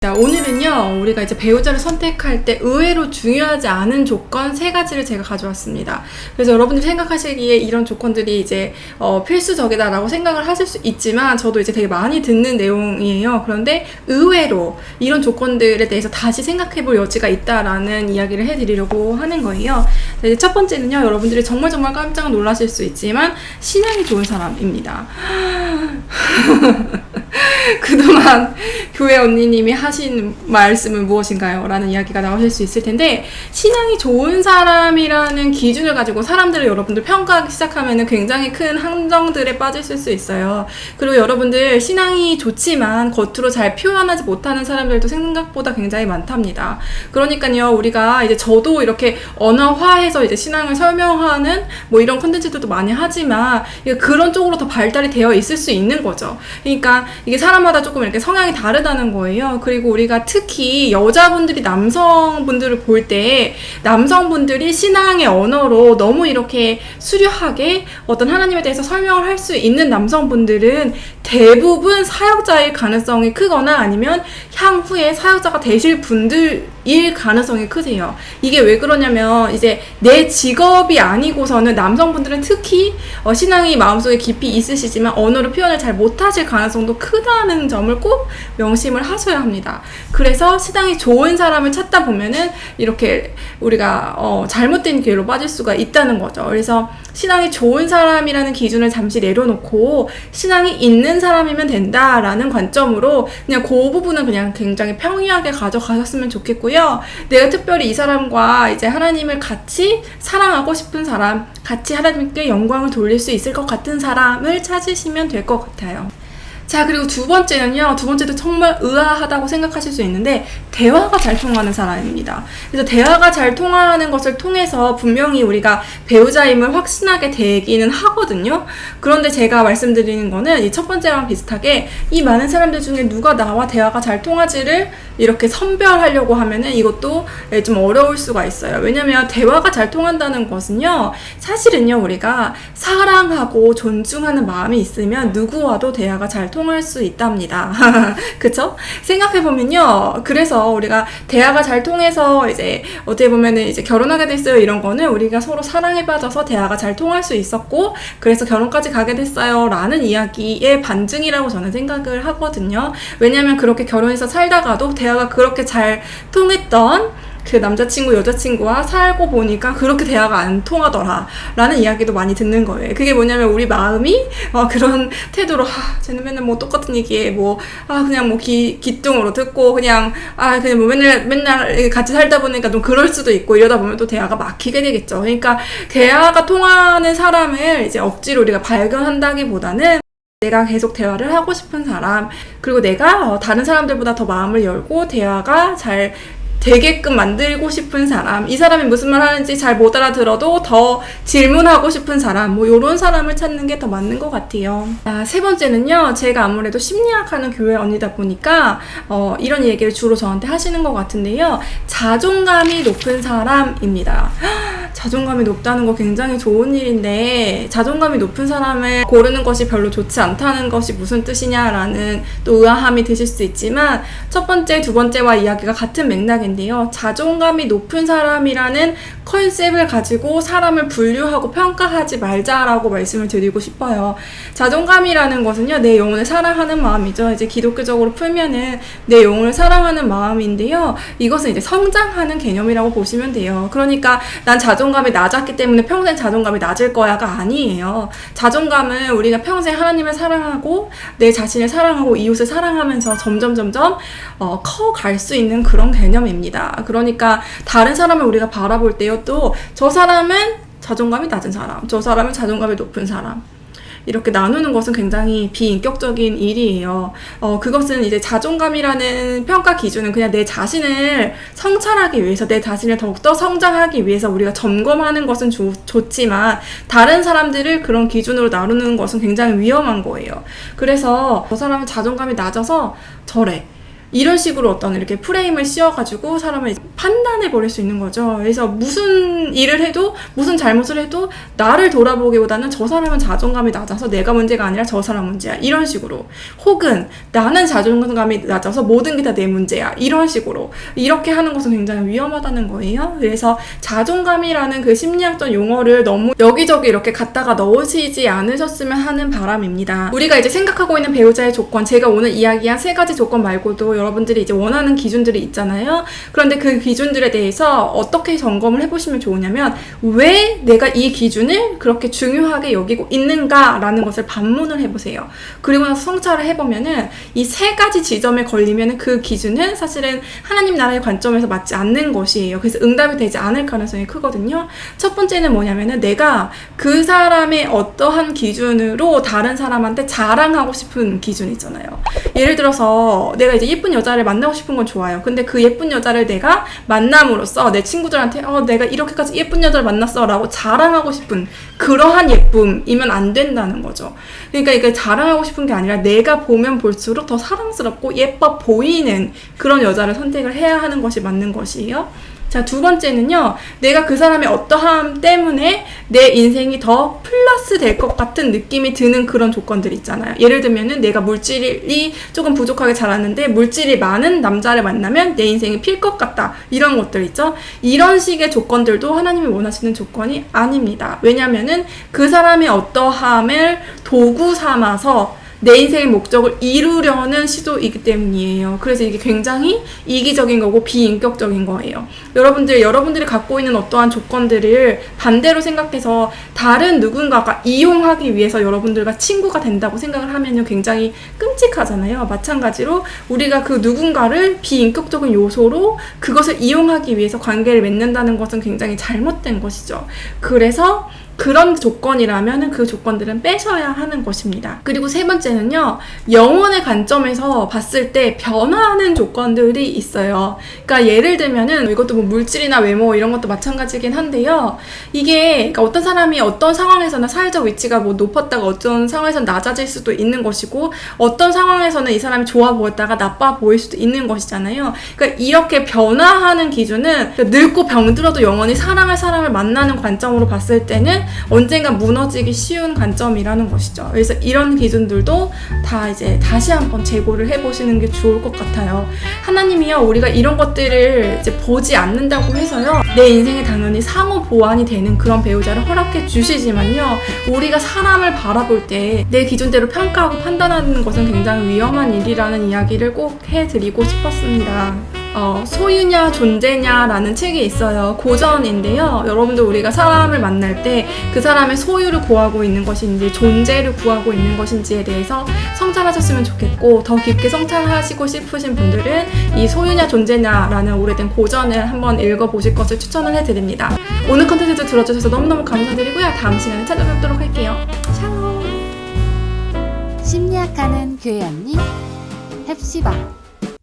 자, 오늘은요, 우리가 이제 배우자를 선택할 때 의외로 중요하지 않은 조건 3가지를 제가 가져왔습니다. 그래서 여러분들이 생각하시기에 이런 조건들이 이제 필수적이다라고 생각을 하실 수 있지만 저도 이제 되게 많이 듣는 내용이에요. 그런데 의외로 이런 조건들에 대해서 다시 생각해 볼 여지가 있다라는 이야기를 해드리려고 하는 거예요. 자, 이제 첫 번째는요, 여러분들이 정말 깜짝 놀라실 수 있지만 신앙이 좋은 사람입니다. 그동안 교회 언니님이 하신 말씀은 무엇인가요? 라는 이야기가 나오실 수 있을 텐데, 신앙이 좋은 사람이라는 기준을 가지고 사람들을 여러분들 평가하기 시작하면 굉장히 큰 함정들에 빠지실 수 있어요. 그리고 여러분들 신앙이 좋지만 겉으로 잘 표현하지 못하는 사람들도 생각보다 굉장히 많답니다. 그러니까요, 우리가 이제 저도 이렇게 언어화해서 이제 신앙을 설명하는 뭐 이런 콘텐츠들도 많이 하지만 그런 쪽으로 더 발달이 되어 있을 수 있는 거죠. 그러니까 이게 사람마다 조금 이렇게 성향이 다르다는 거예요. 그리고 우리가 특히 여자분들이 남성분들을 볼 때 남성분들이 신앙의 언어로 너무 이렇게 수려하게 어떤 하나님에 대해서 설명을 할 수 있는 남성분들은 대부분 사역자일 가능성이 크거나 아니면 향후에 사역자가 되실 분들일 가능성이 크세요. 이게 왜 그러냐면 이제 내 직업이 아니고서는 남성분들은 특히 신앙이 마음속에 깊이 있으시지만 언어로 표현을 잘 못하실 가능성도 크다는 점을 꼭 명심을 하셔야 합니다. 그래서 신앙이 좋은 사람을 찾다 보면은 이렇게 우리가 잘못된 길로 빠질 수가 있다는 거죠. 그래서 신앙이 좋은 사람이라는 기준을 잠시 내려놓고 신앙이 있는 사람이면 된다라는 관점으로 그냥 그 부분은 그냥 굉장히 평이하게 가져가셨으면 좋겠고요. 내가 특별히 이 사람과 이제 하나님을 같이 사랑하고 싶은 사람, 같이 하나님께 영광을 돌릴 수 있을 것 같은 사람을 찾으시면 될 것 같아요. 자, 그리고 두 번째는요, 두 번째도 정말 의아하다고 생각하실 수 있는데 대화가 잘 통하는 사람입니다. 그래서 대화가 잘 통하는 것을 통해서 분명히 우리가 배우자임을 확신하게 되기는 하거든요. 그런데 제가 말씀드리는 거는 이 첫 번째랑 비슷하게 이 많은 사람들 중에 누가 나와 대화가 잘 통하지를 이렇게 선별하려고 하면은 이것도 좀 어려울 수가 있어요. 왜냐면 대화가 잘 통한다는 것은요, 사실은요, 우리가 사랑하고 존중하는 마음이 있으면 누구와도 대화가 잘 통할 수 있답니다. 그쵸? 생각해보면요, 그래서 우리가 대화가 잘 통해서 이제 어떻게 보면은 이제 결혼하게 됐어요, 이런 거는 우리가 서로 사랑에 빠져서 대화가 잘 통할 수 있었고 그래서 결혼까지 가게 됐어요 라는 이야기의 반증이라고 저는 생각을 하거든요. 왜냐면 그렇게 결혼해서 살다가도 대화가 그렇게 잘 통했던 그 남자친구, 여자친구와 살고 보니까 그렇게 대화가 안 통하더라 라는 이야기도 많이 듣는 거예요. 그게 뭐냐면 우리 마음이 그런 태도로 쟤는 맨날 뭐 똑같은 얘기에 그냥 뭐 기뚱으로 듣고 그냥 뭐 맨날 같이 살다 보니까 좀 그럴 수도 있고 이러다 보면 또 대화가 막히게 되겠죠. 그러니까 대화가 통하는 사람을 이제 억지로 우리가 발견한다기보다는 내가 계속 대화를 하고 싶은 사람, 그리고 내가 다른 사람들보다 더 마음을 열고 대화가 잘 되게끔 만들고 싶은 사람, 이 사람이 무슨 말 하는지 잘 못 알아들어도 더 질문하고 싶은 사람, 뭐 요런 사람을 찾는 게 더 맞는 것 같아요. 세 번째는요, 제가 아무래도 심리학하는 교회 언니다 보니까 이런 얘기를 주로 저한테 하시는 것 같은데요, 자존감이 높은 사람입니다. 자존감이 높다는 거 굉장히 좋은 일인데 자존감이 높은 사람을 고르는 것이 별로 좋지 않다는 것이 무슨 뜻이냐라는 또 의아함이 드실 수 있지만 첫 번째, 두 번째와 이야기가 같은 맥락인데요. 자존감이 높은 사람이라는 컨셉을 가지고 사람을 분류하고 평가하지 말자라고 말씀을 드리고 싶어요. 자존감이라는 것은요, 내 영혼을 사랑하는 마음이죠. 이제 기독교적으로 풀면은 내 영혼을 사랑하는 마음인데요. 이것은 이제 성장하는 개념이라고 보시면 돼요. 그러니까 난 자존감이 낮았기 때문에 평생 자존감이 낮을 거야가 아니에요. 자존감은 우리가 평생 하나님을 사랑하고 내 자신을 사랑하고 이웃을 사랑하면서 점점 커갈 수 있는 그런 개념입니다. 그러니까 다른 사람을 우리가 바라볼 때요, 또 저 사람은 자존감이 낮은 사람, 저 사람은 자존감이 높은 사람, 이렇게 나누는 것은 굉장히 비인격적인 일이에요. 그것은 이제 자존감이라는 평가 기준은 그냥 내 자신을 성찰하기 위해서, 내 자신을 더욱더 성장하기 위해서 우리가 점검하는 것은 좋지만 다른 사람들을 그런 기준으로 나누는 것은 굉장히 위험한 거예요. 그래서 저 사람은 자존감이 낮아서 저래, 이런 식으로 어떤 이렇게 프레임을 씌워가지고 사람을 판단해 버릴 수 있는 거죠. 그래서 무슨 일을 해도 무슨 잘못을 해도 나를 돌아보기보다는 저 사람은 자존감이 낮아서 내가 문제가 아니라 저 사람 문제야, 이런 식으로. 혹은 나는 자존감이 낮아서 모든 게 다 내 문제야, 이런 식으로. 이렇게 하는 것은 굉장히 위험하다는 거예요. 그래서 자존감이라는 그 심리학적 용어를 너무 여기저기 이렇게 갖다가 넣으시지 않으셨으면 하는 바람입니다. 우리가 이제 생각하고 있는 배우자의 조건, 제가 오늘 이야기한 3가지 조건 말고도 여러분들이 이제 원하는 기준들이 있잖아요. 그런데 그 기준들에 대해서 어떻게 점검을 해보시면 좋으냐면, 왜 내가 이 기준을 그렇게 중요하게 여기고 있는가라는 것을 반문을 해보세요. 그리고 나서 성찰을 해보면은 이 3가지 지점에 걸리면은 그 기준은 사실은 하나님 나라의 관점에서 맞지 않는 것이에요. 그래서 응답이 되지 않을 가능성이 크거든요. 첫 번째는 뭐냐면은 내가 그 사람의 어떠한 기준으로 다른 사람한테 자랑하고 싶은 기준 있잖아요. 예를 들어서 내가 이제 예쁜 여자를 만나고 싶은 건 좋아요. 근데 그 예쁜 여자를 내가 만남으로써 내 친구들한테 내가 이렇게까지 예쁜 여자를 만났어 라고 자랑하고 싶은 그러한 예쁨이면 안 된다는 거죠. 그러니까 이게 자랑하고 싶은 게 아니라 내가 보면 볼수록 더 사랑스럽고 예뻐 보이는 그런 여자를 선택을 해야 하는 것이 맞는 것이에요. 자, 2번째는요, 내가 그 사람의 어떠함 때문에 내 인생이 더 플러스 될 것 같은 느낌이 드는 그런 조건들 있잖아요. 예를 들면은 내가 물질이 조금 부족하게 자랐는데 물질이 많은 남자를 만나면 내 인생이 필 것 같다, 이런 것들 있죠. 이런 식의 조건들도 하나님이 원하시는 조건이 아닙니다. 왜냐면은 그 사람의 어떠함을 도구 삼아서 내 인생의 목적을 이루려는 시도이기 때문이에요. 그래서 이게 굉장히 이기적인 거고 비인격적인 거예요. 여러분들이 갖고 있는 어떠한 조건들을 반대로 생각해서 다른 누군가가 이용하기 위해서 여러분들과 친구가 된다고 생각을 하면요, 굉장히 끔찍하잖아요. 마찬가지로 우리가 그 누군가를 비인격적인 요소로 그것을 이용하기 위해서 관계를 맺는다는 것은 굉장히 잘못된 것이죠. 그래서 그런 조건이라면 그 조건들은 빼셔야 하는 것입니다. 그리고 3번째는요, 영혼의 관점에서 봤을 때 변화하는 조건들이 있어요. 그러니까 예를 들면은 이것도 뭐 물질이나 외모 이런 것도 마찬가지긴 한데요. 이게 그러니까 어떤 사람이 어떤 상황에서는 사회적 위치가 뭐 높았다가 어떤 상황에서는 낮아질 수도 있는 것이고, 어떤 상황에서는 이 사람이 좋아 보였다가 나빠 보일 수도 있는 것이잖아요. 그러니까 이렇게 변화하는 기준은 늙고 병들어도 영원히 사랑할 사람을 만나는 관점으로 봤을 때는 언젠가 무너지기 쉬운 관점이라는 것이죠. 그래서 이런 기준들도 다 이제 다시 한번 재고를 해보시는 게 좋을 것 같아요. 하나님이요, 우리가 이런 것들을 이제 보지 않는다고 해서요, 내 인생에 당연히 상호 보완이 되는 그런 배우자를 허락해 주시지만요, 우리가 사람을 바라볼 때 내 기준대로 평가하고 판단하는 것은 굉장히 위험한 일이라는 이야기를 꼭 해드리고 싶었습니다. 소유냐 존재냐라는 책이 있어요. 고전인데요. 여러분들, 우리가 사람을 만날 때 그 사람의 소유를 구하고 있는 것인지 존재를 구하고 있는 것인지에 대해서 성찰하셨으면 좋겠고, 더 깊게 성찰하시고 싶으신 분들은 이 소유냐 존재냐라는 오래된 고전을 한번 읽어보실 것을 추천을 해드립니다. 오늘 컨텐츠도 들어주셔서 너무너무 감사드리고요. 다음 시간에 찾아뵙도록 할게요. 샬롬. 심리학하는 교회 언니 헵시바.